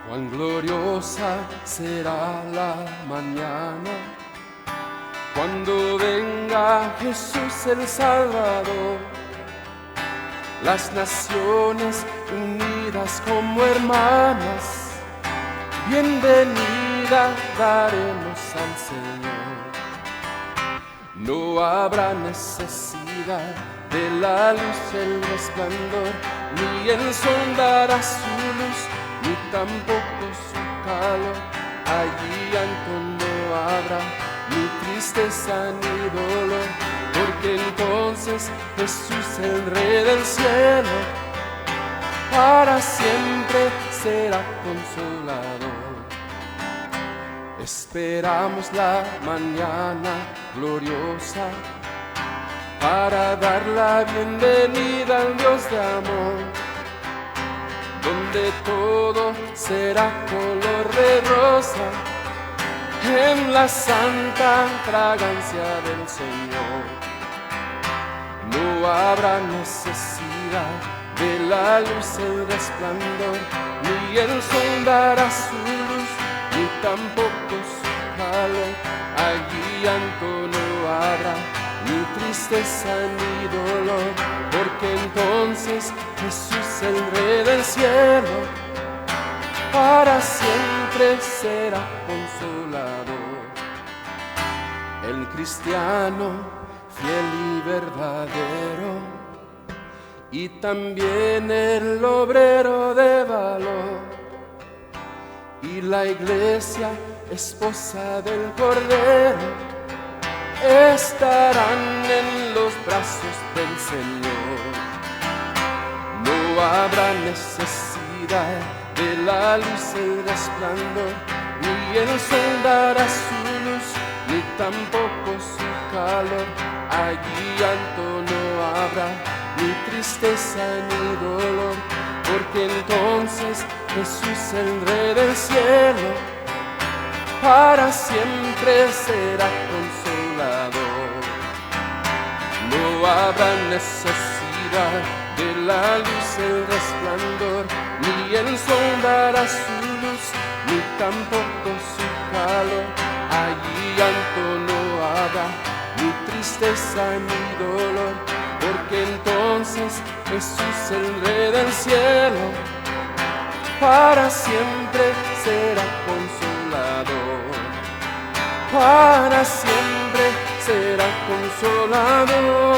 Cuán gloriosa será la mañana cuando venga Jesús el Salvador. Las naciones unidas como hermanas, bienvenida daremos al Señor. No habrá necesidad de la luz, el resplandor, ni el sol dará su luz, ni tampoco su calor. Allí llanto no habrá, ni tristeza ni dolor, porque entonces Jesús, el Rey del cielo, para siempre será consolador. Esperamos la mañana gloriosa para dar la bienvenida al Dios de amor, donde todo será color de rosa en la santa fragancia del Señor. No habrá necesidad de la luz, el resplandor, ni el sol dará su luz, ni tampoco su calor. Allí llanto no habrá, ni tristeza ni dolor, porque entonces Jesús, el Rey del cielo, para siempre será consolador. El cristiano fiel y verdadero, y también el obrero de valor, y la iglesia, esposa del Cordero, estarán en los brazos del Señor. No habrá necesidad de la luz, el resplandor, ni el sol dará su luz, ni tampoco su calor. Allí llanto no habrá, ni tristeza ni dolor, porque entonces Jesús, el Rey del cielo, para siempre será consolador. No habrá necesidad de la luz, el resplandor, ni el sol dará su luz, ni tampoco su calor. Allí llanto no habrá, ni tristeza ni dolor, porque entonces Jesús, el Rey del cielo, para siempre será consolador. Para siempre será consolador.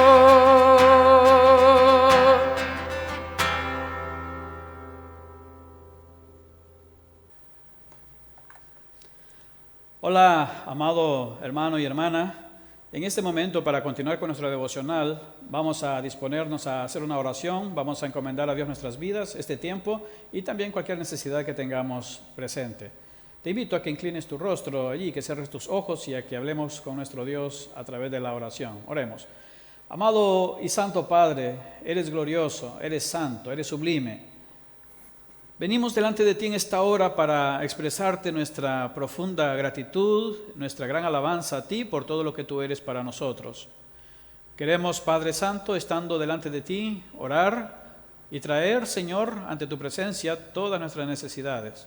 Hola, amado hermano y hermana. En este momento, para continuar con nuestro devocional, vamos a disponernos a hacer una oración. Vamos a encomendar a Dios nuestras vidas, este tiempo y también cualquier necesidad que tengamos presente. Te invito a que inclines tu rostro allí, que cierres tus ojos y a que hablemos con nuestro Dios a través de la oración. Oremos. Amado y santo Padre, eres glorioso, eres santo, eres sublime. Venimos delante de ti en esta hora para expresarte nuestra profunda gratitud, nuestra gran alabanza a ti por todo lo que tú eres para nosotros. Queremos, Padre Santo, estando delante de ti, orar y traer, Señor, ante tu presencia todas nuestras necesidades.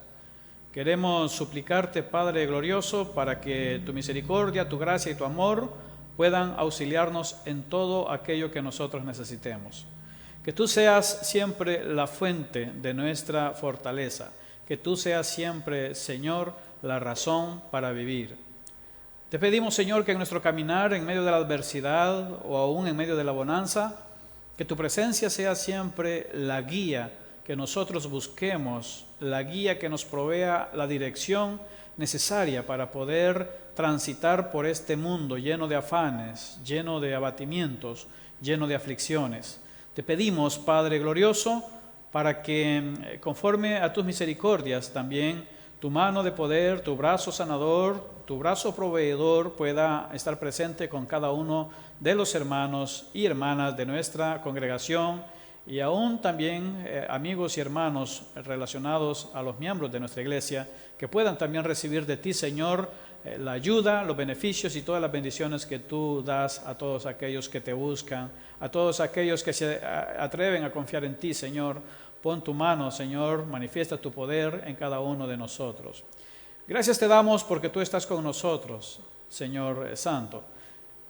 Queremos suplicarte, Padre glorioso, para que tu misericordia, tu gracia y tu amor puedan auxiliarnos en todo aquello que nosotros necesitemos. Que tú seas siempre la fuente de nuestra fortaleza. Que tú seas siempre, Señor, la razón para vivir. Te pedimos, Señor, que en nuestro caminar, en medio de la adversidad o aún en medio de la bonanza, que tu presencia sea siempre la guía que nosotros busquemos, la guía que nos provea la dirección necesaria para poder transitar por este mundo lleno de afanes, lleno de abatimientos, lleno de aflicciones. Te pedimos, Padre glorioso, para que conforme a tus misericordias también tu mano de poder, tu brazo sanador, tu brazo proveedor pueda estar presente con cada uno de los hermanos y hermanas de nuestra congregación y aún también amigos y hermanos relacionados a los miembros de nuestra iglesia, que puedan también recibir de ti, Señor, la ayuda, los beneficios y todas las bendiciones que tú das a todos aquellos que te buscan, a todos aquellos que se atreven a confiar en ti, Señor, Pon tu mano, Señor, manifiesta tu poder en cada uno de nosotros. Gracias te damos porque tú estás con nosotros, Señor Santo.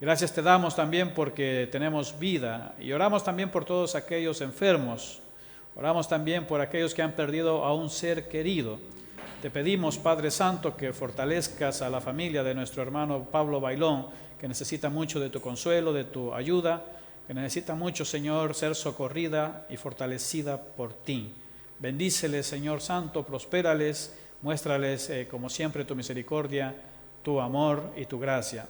Gracias te damos también porque tenemos vida y oramos también por todos aquellos enfermos. Oramos también por aquellos que han perdido a un ser querido. Te pedimos, Padre Santo, que fortalezcas a la familia de nuestro hermano Pablo Bailón, que necesita mucho de tu consuelo, de tu ayuda, que necesita mucho, Señor, ser socorrida y fortalecida por ti. Bendíceles, Señor Santo, prospérales, muéstrales, como siempre, tu misericordia, tu amor y tu gracia.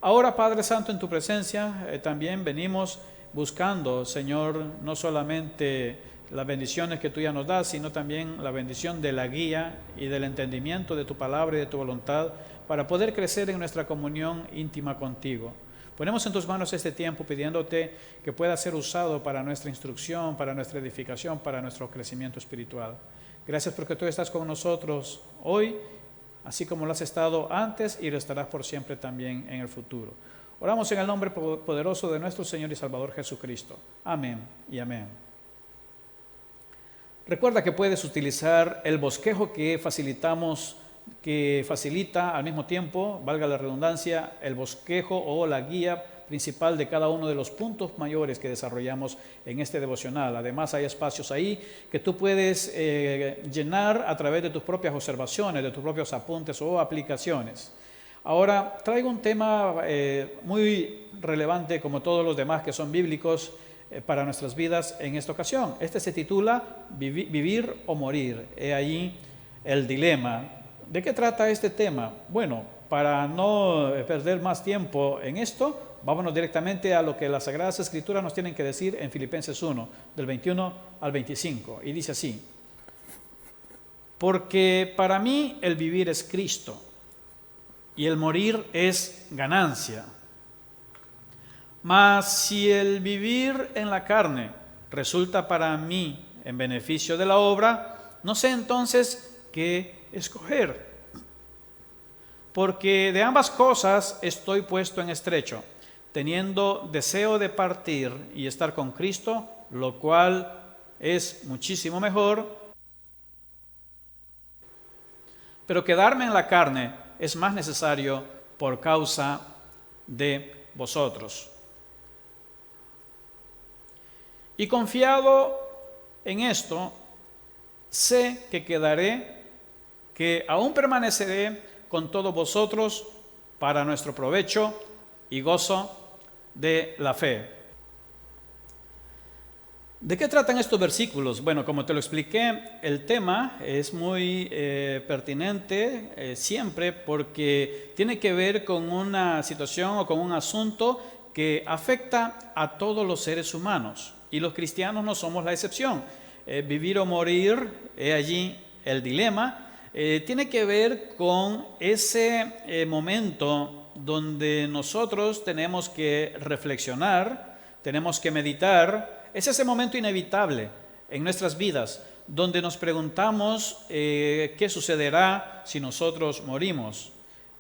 Ahora, Padre Santo, en tu presencia también venimos buscando, Señor, no solamente las bendiciones que tú ya nos das, sino también la bendición de la guía y del entendimiento de tu palabra y de tu voluntad para poder crecer en nuestra comunión íntima contigo. Ponemos en tus manos este tiempo pidiéndote que pueda ser usado para nuestra instrucción, para nuestra edificación, para nuestro crecimiento espiritual. Gracias porque tú estás con nosotros hoy, así como lo has estado antes y lo estarás por siempre también en el futuro. Oramos en el nombre poderoso de nuestro Señor y Salvador Jesucristo. Amén y amén. Recuerda que puedes utilizar el bosquejo que facilita al mismo tiempo, valga la redundancia, el bosquejo o la guía principal de cada uno de los puntos mayores que desarrollamos en este devocional. Además hay espacios ahí que tú puedes llenar a través de tus propias observaciones, de tus propios apuntes o aplicaciones. Ahora traigo un tema muy relevante, como todos los demás que son bíblicos, para nuestras vidas en esta ocasión. Este se titula Vivir o morir. He allí el dilema. ¿De qué trata este tema? Bueno, para no perder más tiempo en esto, vámonos directamente a lo que las Sagradas Escrituras nos tienen que decir en Filipenses 1, del 21 al 25. Y dice así: porque para mí el vivir es Cristo y el morir es ganancia. Mas si el vivir en la carne resulta para mí en beneficio de la obra, no sé entonces qué escoger. Porque de ambas cosas estoy puesto en estrecho, teniendo deseo de partir y estar con Cristo, lo cual es muchísimo mejor. Pero quedarme en la carne es más necesario por causa de vosotros. Y confiado en esto, sé que quedaré, que aún permaneceré con todos vosotros para nuestro provecho y gozo de la fe. ¿De qué tratan estos versículos? Bueno, como te lo expliqué, el tema es muy pertinente siempre porque tiene que ver con una situación o con un asunto que afecta a todos los seres humanos. Y los cristianos no somos la excepción. Vivir o morir, allí el dilema, tiene que ver con ese momento donde nosotros tenemos que reflexionar, tenemos que meditar. Es ese momento inevitable en nuestras vidas, donde nos preguntamos qué sucederá si nosotros morimos,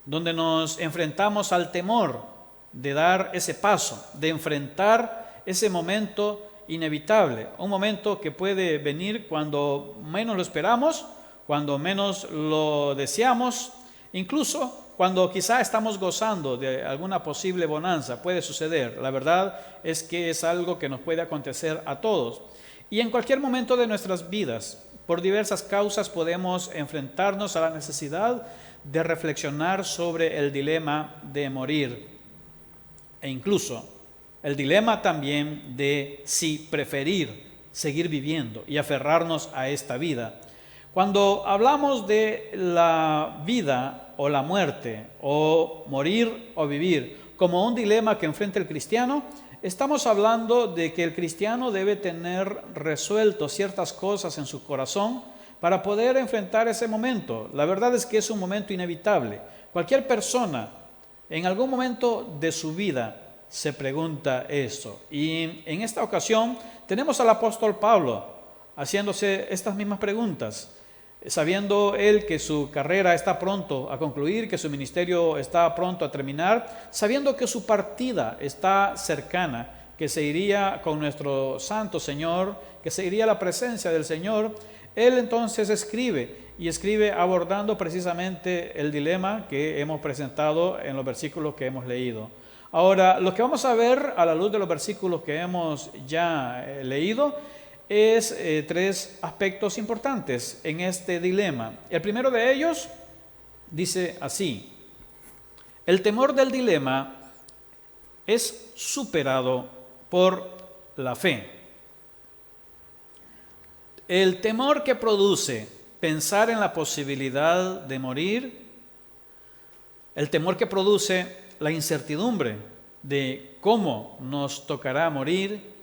donde nos enfrentamos al temor de dar ese paso, de enfrentar ese momento inevitable, un momento que puede venir cuando menos lo esperamos, cuando menos lo deseamos, incluso cuando quizá estamos gozando de alguna posible bonanza, puede suceder. La verdad es que es algo que nos puede acontecer a todos. Y en cualquier momento de nuestras vidas, por diversas causas, podemos enfrentarnos a la necesidad de reflexionar sobre el dilema de morir e incluso el dilema también de si preferir seguir viviendo y aferrarnos a esta vida. Cuando hablamos de la vida o la muerte, o morir o vivir, como un dilema que enfrenta el cristiano, estamos hablando de que el cristiano debe tener resuelto ciertas cosas en su corazón para poder enfrentar ese momento. La verdad es que es un momento inevitable. Cualquier persona en algún momento de su vida se pregunta esto. Y en esta ocasión tenemos al apóstol Pablo haciéndose estas mismas preguntas, sabiendo él que su carrera está pronto a concluir, que su ministerio está pronto a terminar, sabiendo que su partida está cercana, que se iría con nuestro Santo Señor, que se iría a la presencia del Señor, él entonces escribe abordando precisamente el dilema que hemos presentado en los versículos que hemos leído. Ahora, lo que vamos a ver a la luz de los versículos que hemos ya leído es tres aspectos importantes en este dilema. El primero de ellos dice así: el temor del dilema es superado por la fe. El temor que produce pensar en la posibilidad de morir, el temor que produce la incertidumbre de cómo nos tocará morir,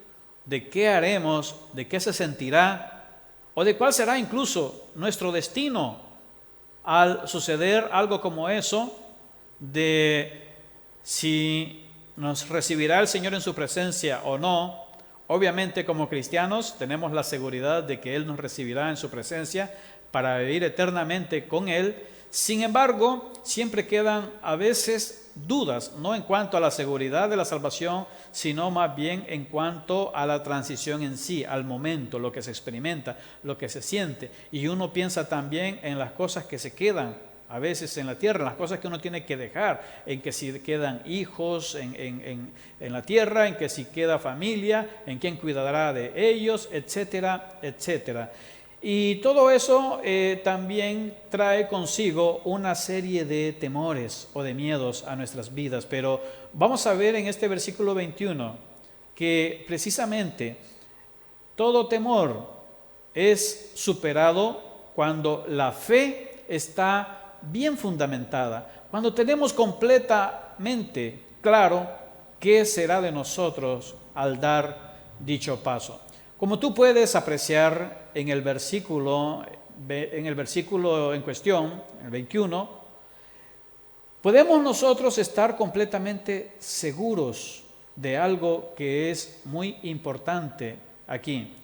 de qué haremos, de qué se sentirá, o de cuál será incluso nuestro destino al suceder algo como eso, de si nos recibirá el Señor en su presencia o no. Obviamente, como cristianos tenemos la seguridad de que Él nos recibirá en su presencia para vivir eternamente con Él. Sin embargo, siempre quedan a veces dudas, no en cuanto a la seguridad de la salvación, sino más bien en cuanto a la transición en sí, al momento, lo que se experimenta, lo que se siente. Y uno piensa también en las cosas que se quedan a veces en la tierra, en las cosas que uno tiene que dejar, en que si quedan hijos en la tierra, en que si queda familia, en quién cuidará de ellos, etcétera, etcétera. Y todo eso también trae consigo una serie de temores o de miedos a nuestras vidas. Pero vamos a ver en este versículo 21 que precisamente todo temor es superado cuando la fe está bien fundamentada, cuando tenemos completamente claro qué será de nosotros al dar dicho paso. Como tú puedes apreciar en el versículo en cuestión, el 21, podemos nosotros estar completamente seguros de algo que es muy importante aquí.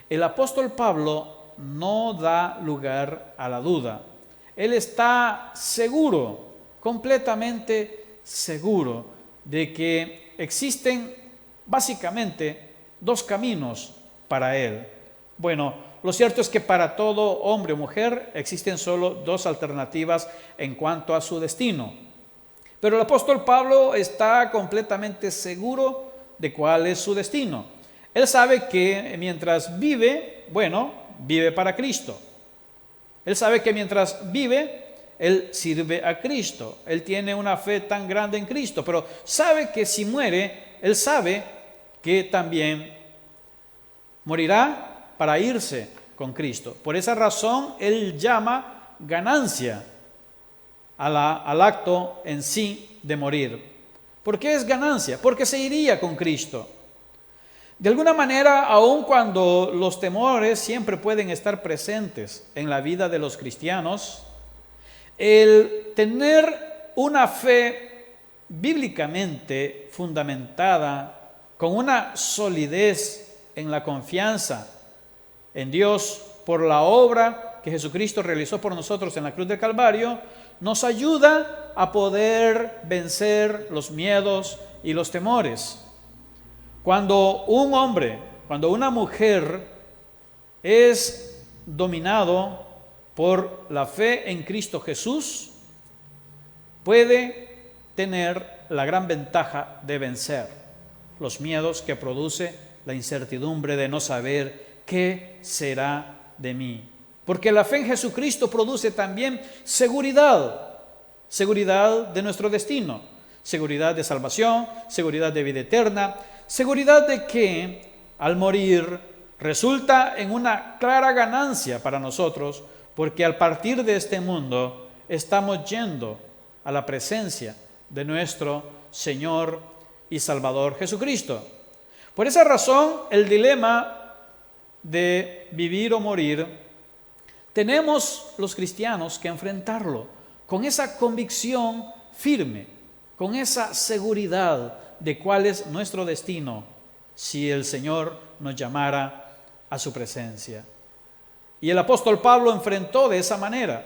El apóstol Pablo no da lugar a la duda. Él está seguro, completamente seguro, de que existen básicamente dos caminos para él. Bueno, lo cierto es que para todo hombre o mujer existen solo dos alternativas en cuanto a su destino. Pero el apóstol Pablo está completamente seguro de cuál es su destino. Él sabe que mientras vive, vive para Cristo. Él sabe que mientras vive, él sirve a Cristo. Él tiene una fe tan grande en Cristo, pero sabe que si muere, él sabe que también morirá para irse con Cristo. Por esa razón, él llama ganancia al acto en sí de morir. ¿Por qué es ganancia? Porque se iría con Cristo. De alguna manera, aun cuando los temores siempre pueden estar presentes en la vida de los cristianos, el tener una fe bíblicamente fundamentada, con una solidez en la confianza en Dios por la obra que Jesucristo realizó por nosotros en la cruz del Calvario, nos ayuda a poder vencer los miedos y los temores. Cuando un hombre, cuando una mujer es dominado por la fe en Cristo Jesús, puede tener la gran ventaja de vencer los miedos que produce la incertidumbre de no saber qué será de mí. Porque la fe en Jesucristo produce también seguridad de nuestro destino, seguridad de salvación, seguridad de vida eterna, seguridad de que al morir resulta en una clara ganancia para nosotros, porque al partir de este mundo estamos yendo a la presencia de nuestro Señor y Salvador Jesucristo. Por esa razón, el dilema de vivir o morir, tenemos los cristianos que enfrentarlo con esa convicción firme, con esa seguridad de cuál es nuestro destino si el Señor nos llamara a su presencia. Y el apóstol Pablo enfrentó de esa manera.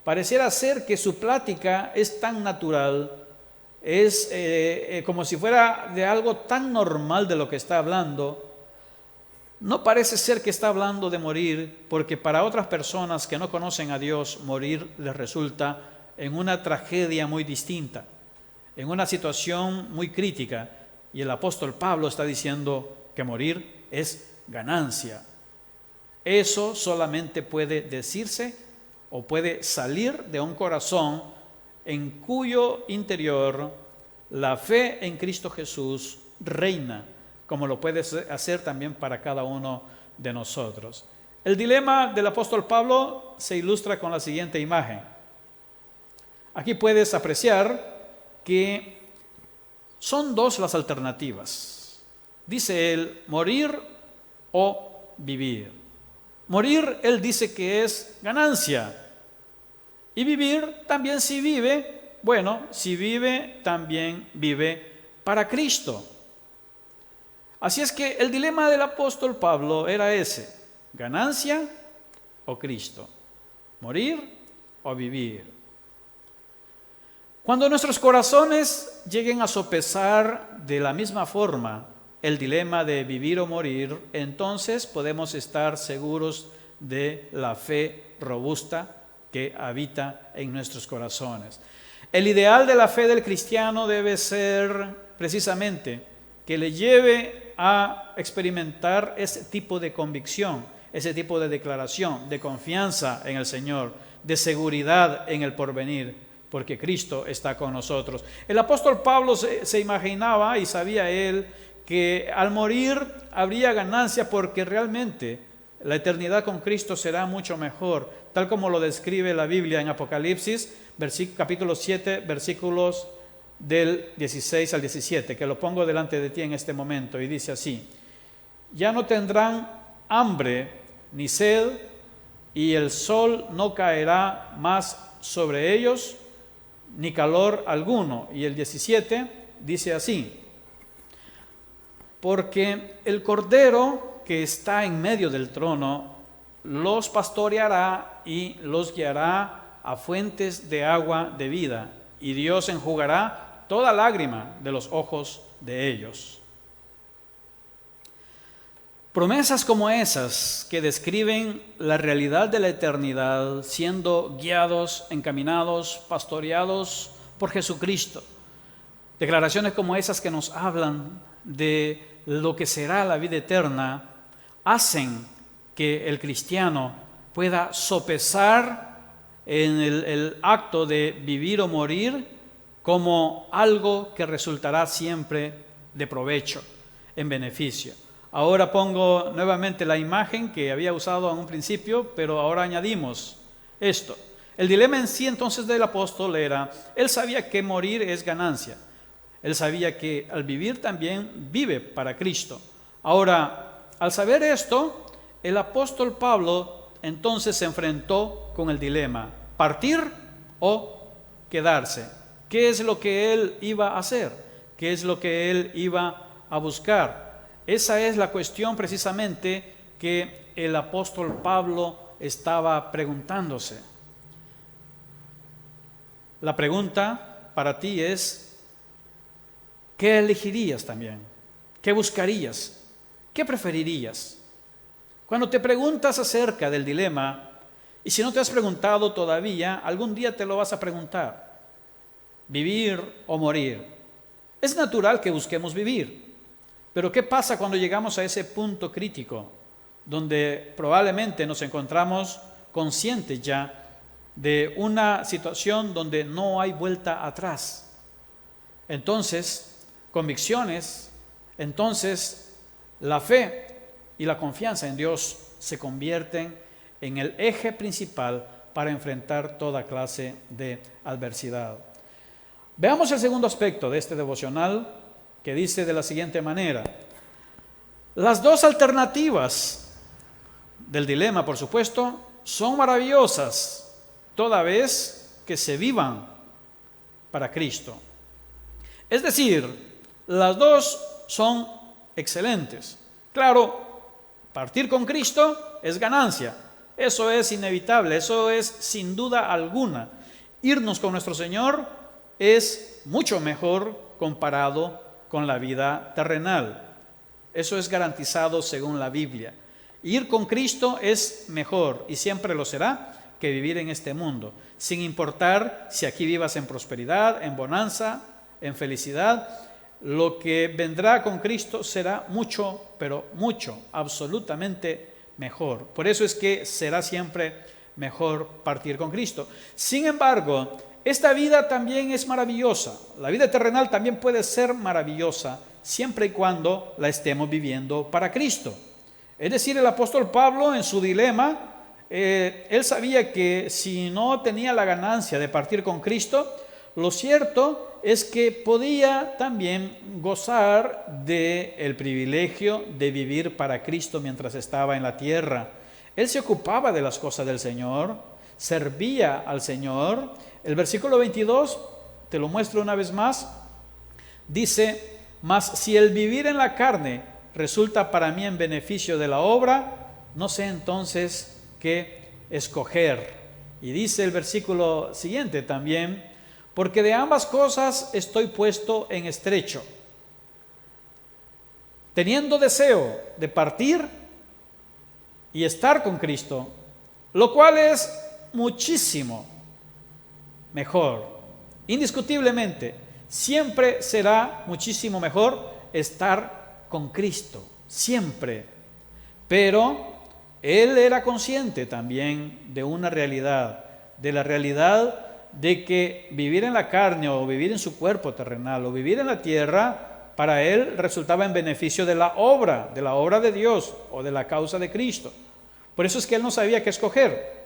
Pareciera ser que su plática es tan natural, es como si fuera de algo tan normal de lo que está hablando. No parece ser que está hablando de morir, porque para otras personas que no conocen a Dios, morir les resulta en una tragedia muy distinta, en una situación muy crítica. Y el apóstol Pablo está diciendo que morir es ganancia. Eso solamente puede decirse o puede salir de un corazón en cuyo interior la fe en Cristo Jesús reina, como lo puede hacer también para cada uno de nosotros. El dilema del apóstol Pablo se ilustra con la siguiente imagen. Aquí puedes apreciar que son dos las alternativas. Dice él, morir o vivir. Morir, él dice que es ganancia. Y vivir, también si vive, bueno, si vive, también vive para Cristo. Así es que el dilema del apóstol Pablo era ese, ganancia o Cristo, morir o vivir. Cuando nuestros corazones lleguen a sopesar de la misma forma el dilema de vivir o morir, entonces podemos estar seguros de la fe robusta que habita en nuestros corazones. El ideal de la fe del cristiano debe ser precisamente que le lleve a experimentar ese tipo de convicción, ese tipo de declaración, de confianza en el Señor, de seguridad en el porvenir, porque Cristo está con nosotros. El apóstol Pablo se imaginaba y sabía él que al morir habría ganancia, porque realmente la eternidad con Cristo será mucho mejor, tal como lo describe la Biblia en Apocalipsis, capítulo 7, versículos del 16 al 17, que lo pongo delante de ti en este momento, y dice así: ya no tendrán hambre ni sed, y el sol no caerá más sobre ellos, ni calor alguno. Y el 17 dice así: porque el Cordero que está en medio del trono los pastoreará y los guiará a fuentes de agua de vida, y Dios enjugará toda lágrima de los ojos de ellos. Promesas como esas que describen la realidad de la eternidad, siendo guiados, encaminados, pastoreados por Jesucristo. Declaraciones como esas que nos hablan de lo que será la vida eterna, hacen que el cristiano pueda sopesar en el acto de vivir o morir como algo que resultará siempre de provecho, en beneficio. Ahora pongo nuevamente la imagen que había usado en un principio, pero ahora añadimos esto. El dilema en sí entonces del apóstol era, él sabía que morir es ganancia. Él sabía que al vivir también vive para Cristo. Ahora, al saber esto, el apóstol Pablo entonces se enfrentó con el dilema, partir o quedarse. ¿Qué es lo que él iba a hacer? ¿Qué es lo que él iba a buscar? Esa es la cuestión precisamente que el apóstol Pablo estaba preguntándose. La pregunta para ti es, ¿qué elegirías también? ¿Qué buscarías? ¿Qué preferirías? Cuando te preguntas acerca del dilema, y si no te has preguntado todavía, algún día te lo vas a preguntar. ¿Vivir o morir? Es natural que busquemos vivir, pero ¿qué pasa cuando llegamos a ese punto crítico, donde probablemente nos encontramos conscientes ya de una situación donde no hay vuelta atrás? Entonces, convicciones, entonces la fe y la confianza en Dios se convierten en el eje principal para enfrentar toda clase de adversidad. Veamos el segundo aspecto de este devocional, que dice de la siguiente manera: las dos alternativas del dilema, por supuesto, son maravillosas, toda vez que se vivan para Cristo. Es decir, las dos son excelentes. Claro, partir con Cristo es ganancia, eso es inevitable, eso es sin duda alguna. Irnos con nuestro Señor es mucho mejor comparado con la vida terrenal. Eso es garantizado según la Biblia. Ir con Cristo es mejor y siempre lo será que vivir en este mundo, sin importar si aquí vivas en prosperidad, en bonanza, en felicidad. Lo que vendrá con Cristo será mucho, pero mucho, absolutamente mejor. Por eso es que será siempre mejor partir con Cristo. Sin embargo, esta vida también es maravillosa. La vida terrenal también puede ser maravillosa, siempre y cuando la estemos viviendo para Cristo. Es decir, el apóstol Pablo en su dilema, él sabía que si no tenía la ganancia de partir con Cristo, lo cierto es que podía también gozar del privilegio de vivir para Cristo mientras estaba en la tierra. Él se ocupaba de las cosas del Señor, servía al Señor. El versículo 22, te lo muestro una vez más, dice: mas si el vivir en la carne resulta para mí en beneficio de la obra, no sé entonces qué escoger. Y dice el versículo siguiente también: porque de ambas cosas estoy puesto en estrecho, teniendo deseo de partir y estar con Cristo, lo cual es muchísimo mejor. Indiscutiblemente, siempre será muchísimo mejor estar con Cristo, siempre. Pero él era consciente también de una realidad, de la realidad de que vivir en la carne o vivir en su cuerpo terrenal o vivir en la tierra, para él resultaba en beneficio de la obra de Dios o de la causa de Cristo. Por eso es que él no sabía qué escoger.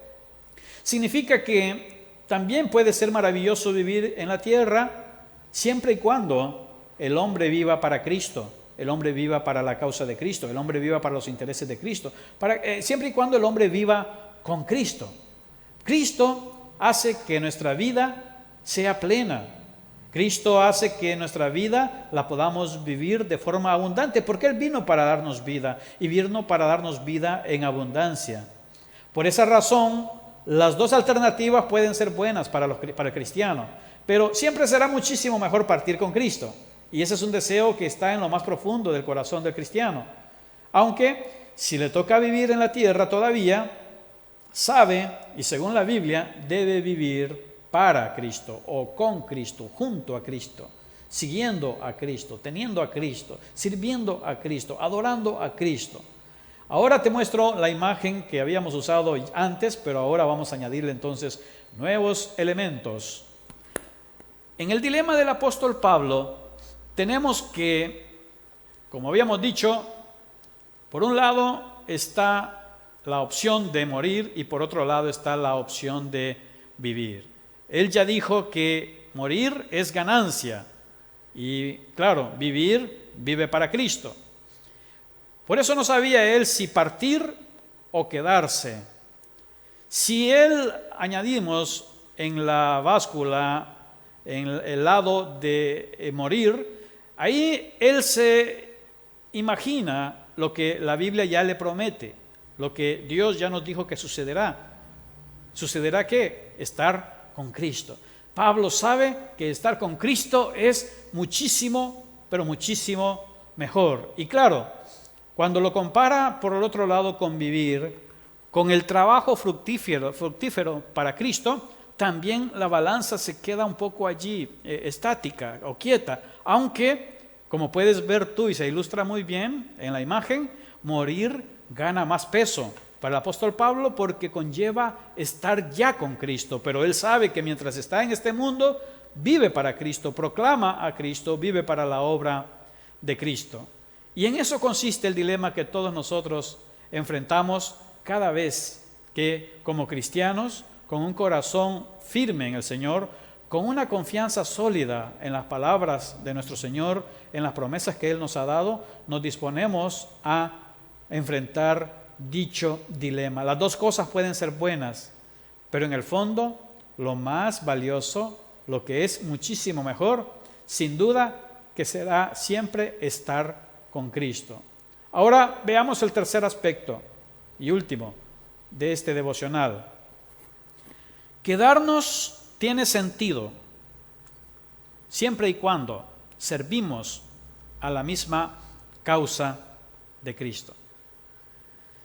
Significa que también puede ser maravilloso vivir en la tierra siempre y cuando el hombre viva para Cristo, el hombre viva para la causa de Cristo, el hombre viva para los intereses de Cristo, siempre y cuando el hombre viva con Cristo. Cristo hace que nuestra vida sea plena. Cristo hace que nuestra vida la podamos vivir de forma abundante, porque Él vino para darnos vida y vino para darnos vida en abundancia. Por esa razón, las dos alternativas pueden ser buenas para el cristiano, pero siempre será muchísimo mejor partir con Cristo. Y ese es un deseo que está en lo más profundo del corazón del cristiano. Aunque si le toca vivir en la tierra todavía, sabe, y según la Biblia, debe vivir para Cristo o con Cristo, junto a Cristo, siguiendo a Cristo, teniendo a Cristo, sirviendo a Cristo, adorando a Cristo. Ahora te muestro la imagen que habíamos usado antes, pero ahora vamos a añadirle entonces nuevos elementos. En el dilema del apóstol Pablo tenemos que, como habíamos dicho, por un lado está la opción de morir y por otro lado está la opción de vivir. Él ya dijo que morir es ganancia y claro, vive para Cristo. Por eso no sabía él si partir o quedarse. Si él añadimos en la báscula, en el lado de morir, ahí él se imagina lo que la Biblia ya le promete, lo que Dios ya nos dijo que sucederá. ¿Sucederá qué? Estar con Cristo. Pablo sabe que estar con Cristo es muchísimo, pero muchísimo mejor. Y claro, cuando lo compara por el otro lado con vivir, con el trabajo fructífero para Cristo, también la balanza se queda un poco allí estática o quieta, aunque, como puedes ver tú y se ilustra muy bien en la imagen, morir gana más peso para el apóstol Pablo porque conlleva estar ya con Cristo, pero él sabe que mientras está en este mundo, vive para Cristo, proclama a Cristo, vive para la obra de Cristo. Y en eso consiste el dilema que todos nosotros enfrentamos cada vez que, como cristianos, con un corazón firme en el Señor, con una confianza sólida en las palabras de nuestro Señor, en las promesas que Él nos ha dado, nos disponemos a enfrentar dicho dilema. Las dos cosas pueden ser buenas, pero en el fondo, lo más valioso, lo que es muchísimo mejor, sin duda que será siempre estar con Cristo. Ahora veamos el tercer aspecto y último de este devocional. Quedarnos tiene sentido siempre y cuando servimos a la misma causa de Cristo.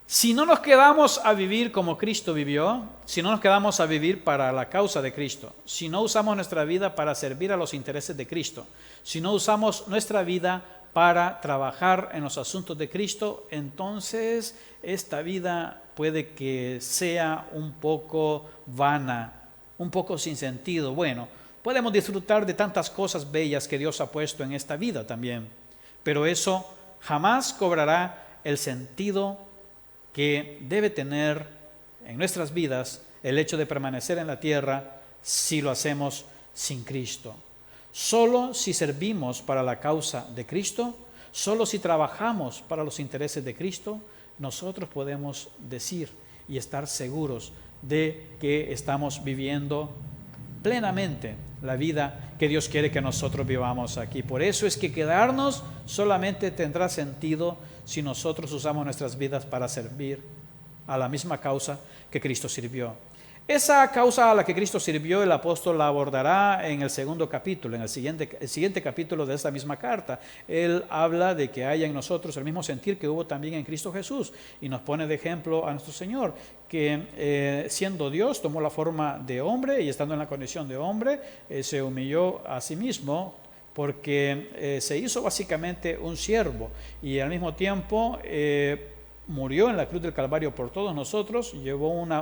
Si no nos quedamos a vivir como Cristo vivió, si no nos quedamos a vivir para la causa de Cristo, si no usamos nuestra vida para servir a los intereses de Cristo, si no usamos nuestra vida para trabajar en los asuntos de Cristo, entonces esta vida puede que sea un poco vana, un poco sin sentido. Bueno, podemos disfrutar de tantas cosas bellas que Dios ha puesto en esta vida también, pero eso jamás cobrará el sentido que debe tener en nuestras vidas el hecho de permanecer en la tierra si lo hacemos sin Cristo. Solo si servimos para la causa de Cristo, solo si trabajamos para los intereses de Cristo, nosotros podemos decir y estar seguros de que estamos viviendo plenamente la vida que Dios quiere que nosotros vivamos aquí. Por eso es que quedarnos solamente tendrá sentido si nosotros usamos nuestras vidas para servir a la misma causa que Cristo sirvió. Esa causa a la que Cristo sirvió, el apóstol la abordará en el segundo capítulo, en el siguiente capítulo de esta misma carta. Él habla de que haya en nosotros el mismo sentir que hubo también en Cristo Jesús, y nos pone de ejemplo a nuestro Señor, que siendo Dios tomó la forma de hombre, y estando en la condición de hombre, se humilló a sí mismo, porque se hizo básicamente un siervo, y al mismo tiempo murió en la cruz del Calvario por todos nosotros,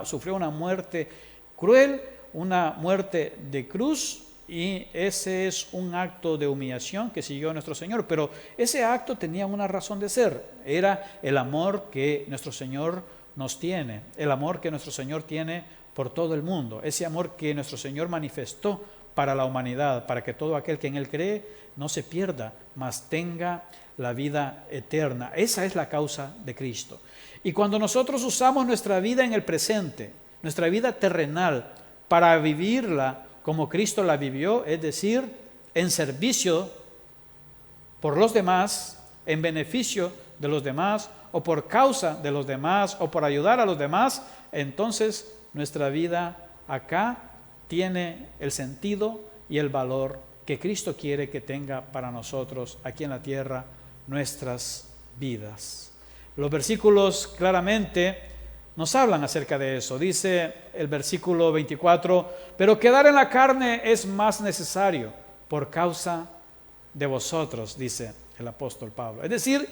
sufrió una muerte cruel, una muerte de cruz, y ese es un acto de humillación que siguió nuestro Señor. Pero ese acto tenía una razón de ser, era el amor que nuestro Señor nos tiene, el amor que nuestro Señor tiene por todo el mundo, ese amor que nuestro Señor manifestó para la humanidad, para que todo aquel que en Él cree no se pierda, mas tenga la vida eterna. Esa es la causa de Cristo. Y cuando nosotros usamos nuestra vida en el presente, nuestra vida terrenal, para vivirla como Cristo la vivió, es decir, en servicio por los demás, en beneficio de los demás, o por causa de los demás, o por ayudar a los demás, entonces nuestra vida acá tiene el sentido y el valor que Cristo quiere que tenga para nosotros aquí en la tierra, nuestras vidas. Los versículos claramente nos hablan acerca de eso. Dice el versículo 24, pero quedar en la carne es más necesario por causa de vosotros, dice el apóstol Pablo. Es decir,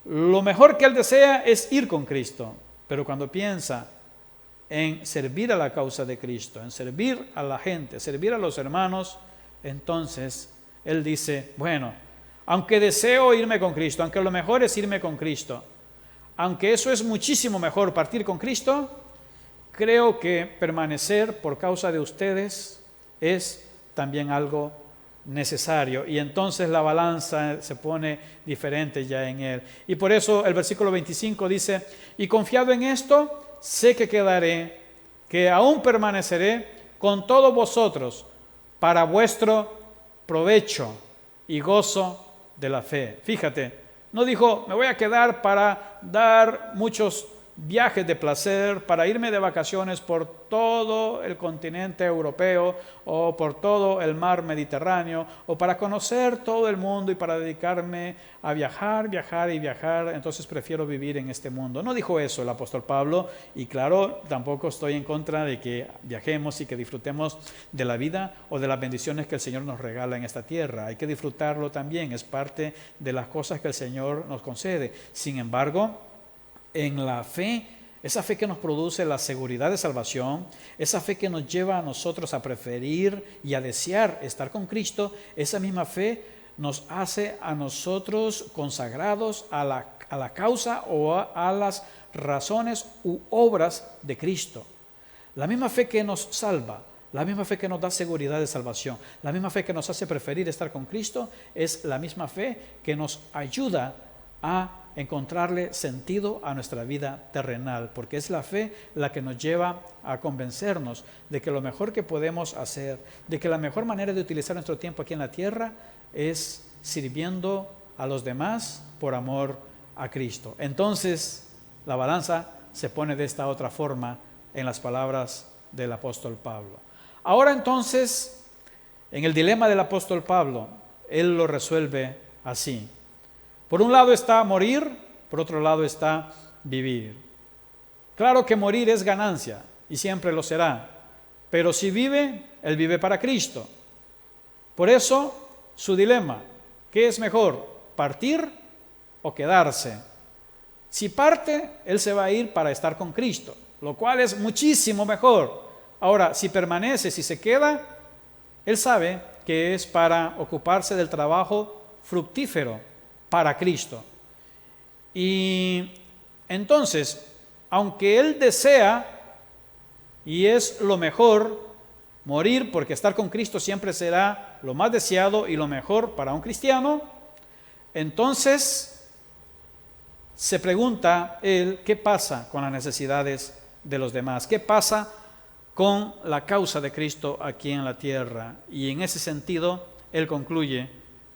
lo mejor que él desea es ir con Cristo, pero cuando piensa en servir a la causa de Cristo, en servir a la gente, servir a los hermanos, entonces él dice, bueno, aunque deseo irme con Cristo, aunque lo mejor es irme con Cristo, aunque eso es muchísimo mejor, partir con Cristo, creo que permanecer por causa de ustedes es también algo necesario, y entonces la balanza se pone diferente ya en él. Y por eso el versículo 25 dice, y confiado en esto, sé que quedaré, que aún permaneceré con todos vosotros para vuestro provecho y gozo de la fe. Fíjate, no dijo, me voy a quedar para dar muchos viajes de placer, para irme de vacaciones por todo el continente europeo o por todo el mar Mediterráneo, o para conocer todo el mundo y para dedicarme a viajar, entonces prefiero vivir en este mundo. No dijo eso el apóstol Pablo, y claro, tampoco estoy en contra de que viajemos y que disfrutemos de la vida o de las bendiciones que el Señor nos regala en esta tierra. Hay que disfrutarlo también, es parte de las cosas que el Señor nos concede. Sin embargo, en la fe, esa fe que nos produce la seguridad de salvación, esa fe que nos lleva a nosotros a preferir y a desear estar con Cristo, esa misma fe nos hace a nosotros consagrados a la causa o a las razones u obras de Cristo. La misma fe que nos salva, la misma fe que nos da seguridad de salvación, la misma fe que nos hace preferir estar con Cristo, es la misma fe que nos ayuda a encontrarle sentido a nuestra vida terrenal, porque es la fe la que nos lleva a convencernos de que lo mejor que podemos hacer, de que la mejor manera de utilizar nuestro tiempo aquí en la tierra es sirviendo a los demás por amor a Cristo. Entonces la balanza se pone de esta otra forma en las palabras del apóstol Pablo. Ahora entonces En el dilema del apóstol Pablo, él lo resuelve así. Por un lado está morir, por otro lado está vivir. Claro que morir es ganancia y siempre lo será, pero si vive, él vive para Cristo. Por eso, su dilema, ¿qué es mejor, partir o quedarse? Si parte, él se va a ir para estar con Cristo, lo cual es muchísimo mejor. Ahora, si permanece, si se queda, él sabe que es para ocuparse del trabajo fructífero para Cristo. Y entonces, aunque él desea, y es lo mejor, morir, porque estar con Cristo siempre será lo más deseado y lo mejor para un cristiano, entonces se pregunta él, ¿qué pasa con las necesidades de los demás? ¿Qué pasa con la causa de Cristo aquí en la tierra? Y en ese sentido, él concluye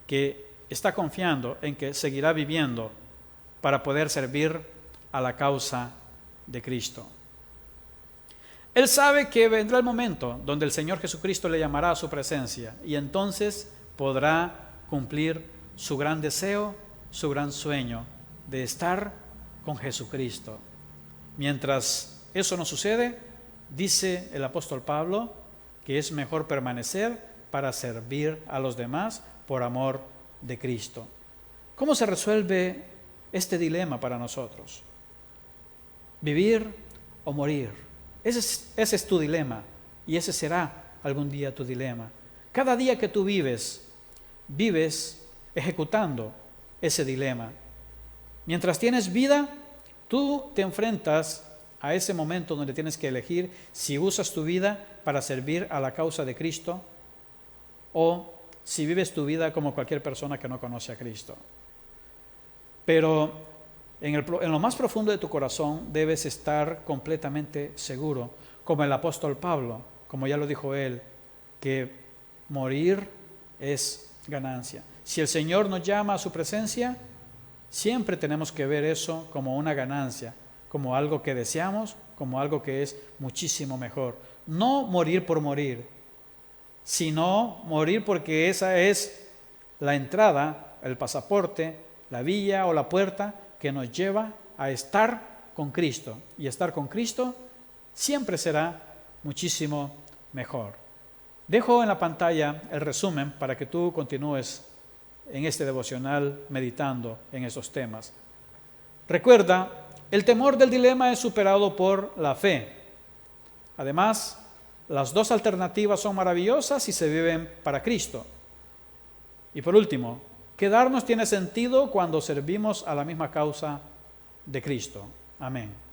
que está confiando en que seguirá viviendo para poder servir a la causa de Cristo. Él sabe que vendrá el momento donde el Señor Jesucristo le llamará a su presencia y entonces podrá cumplir su gran deseo, su gran sueño de estar con Jesucristo. Mientras eso no sucede, dice el apóstol Pablo que es mejor permanecer para servir a los demás por amor de Cristo. ¿Cómo se resuelve este dilema para nosotros? ¿Vivir o morir? Ese es tu dilema y ese será algún día tu dilema. Cada día que tú vives ejecutando ese dilema. Mientras tienes vida, tú te enfrentas a ese momento donde tienes que elegir si usas tu vida para servir a la causa de Cristo o si vives tu vida como cualquier persona que no conoce a Cristo. Pero en lo más profundo de tu corazón debes estar completamente seguro, como el apóstol Pablo, como ya lo dijo él, que morir es ganancia. Si el Señor nos llama a su presencia, siempre tenemos que ver eso como una ganancia, como algo que deseamos, como algo que es muchísimo mejor. No morir por morir, sino morir porque esa es la entrada, el pasaporte, la vía o la puerta que nos lleva a estar con Cristo. Y estar con Cristo siempre será muchísimo mejor. Dejo en la pantalla el resumen para que tú continúes en este devocional meditando en esos temas. Recuerda, el temor del dilema es superado por la fe. Además, las dos alternativas son maravillosas si se viven para Cristo. Y por último, quedarnos tiene sentido cuando servimos a la misma causa de Cristo. Amén.